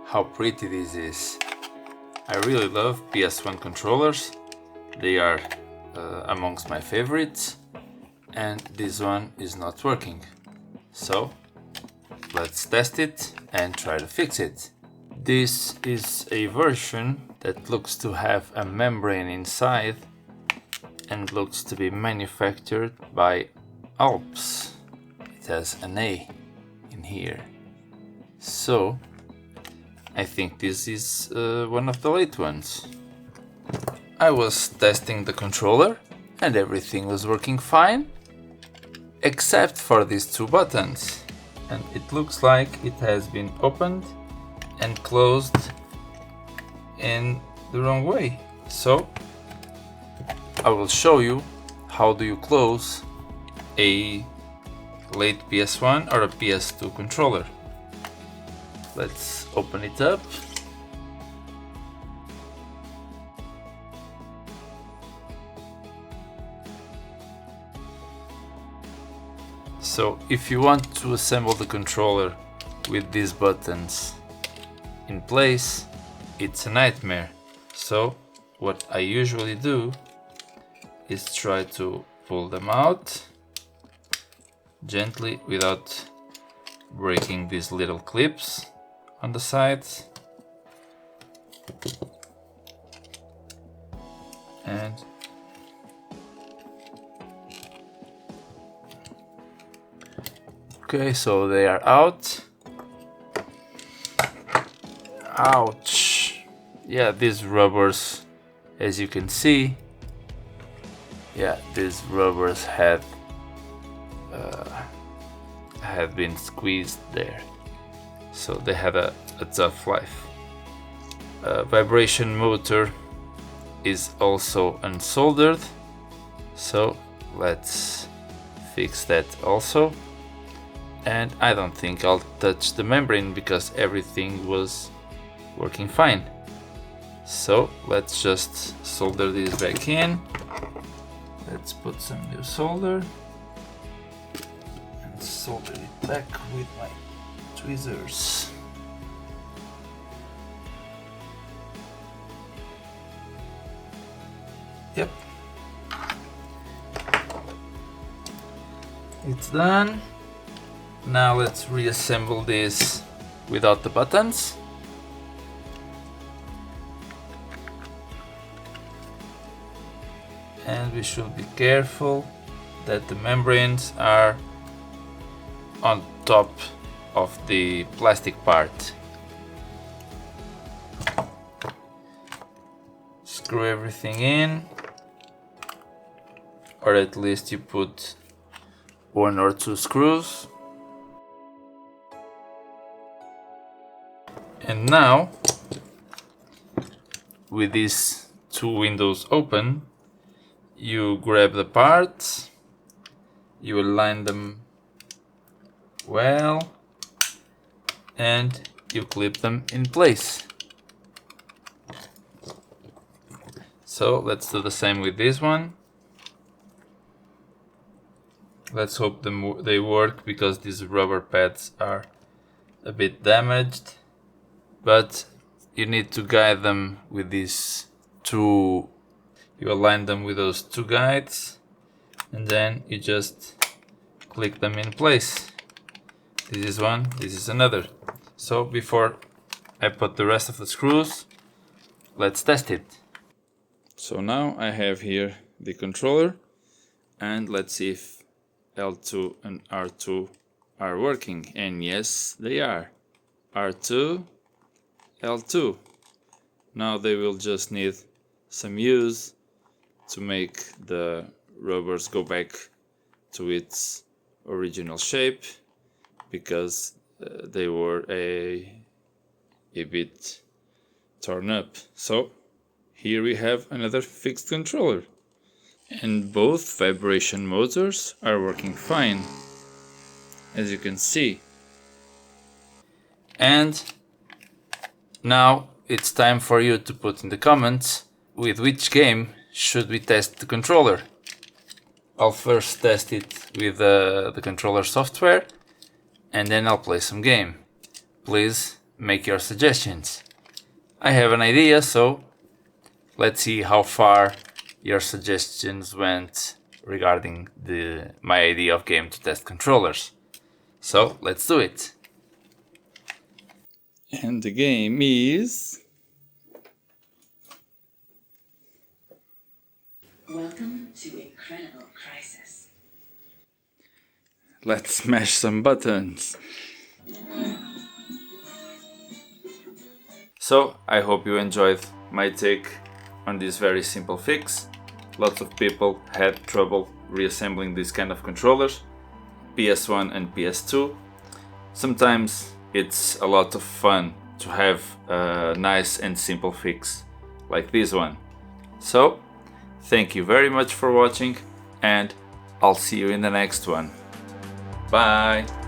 how pretty this is. I really love PS1 controllers. They are amongst my favorites, and this one is not working. So let's test it and try to fix it. This is a version that looks to have a membrane inside and looks to be manufactured by Alps. It has an A in here. So I think this is one of the late ones. I was testing the controller and everything was working fine, except for these two buttons. And it looks like it has been opened and closed in the wrong way. So I will show you how do you close a late PS1 or a PS2 controller. Let's open it up. So if you want to assemble the controller with these buttons in place, it's a nightmare. So what I usually do is try to pull them out gently without breaking these little clips on the sides. And okay, so they are out. Ouch! Yeah, these rubbers, as you can see, these rubbers have been squeezed there, so they have a tough life. Vibration motor is also unsoldered, so let's fix that also. And I don't think I'll touch the membrane because everything was working fine. So let's just solder this back in. Let's put some new solder and solder it back with my tweezers. Yep, it's done. Now let's reassemble this without the buttons. And we should be careful that the membranes are on top of the plastic part. Screw everything in, or at least you put 1 or 2 screws. And now, with these 2 windows open, you grab the parts, you align them well, and you clip them in place. So let's do the same with this one. Let's hope they work, because these rubber pads are a bit damaged. But you need to guide them with these 2. You align them with those 2 guides, and then you just click them in place. This is one, this is another. So before I put the rest of the screws, let's test it. So now I have here the controller, and let's see if L2 and R2 are working. And yes, they are. R2, L2. Now they will just need some use to make the rubbers go back to its original shape, because they were a bit torn up. So here we have another fixed controller, and both vibration motors are working fine, as you can see. And now it's time for you to put in the comments with which game should we test the controller. I'll first test it with the controller software, and then I'll play some game. Please make your suggestions. I have an idea, so let's see how far your suggestions went regarding my idea of game to test controllers. So let's do it. And the game is... Welcome to Incredible Crisis. Let's smash some buttons. So, I hope you enjoyed my take on this very simple fix. Lots of people had trouble reassembling these kind of controllers, PS1 and PS2. Sometimes it's a lot of fun to have a nice and simple fix like this one. So, thank you very much for watching, and I'll see you in the next one. Bye!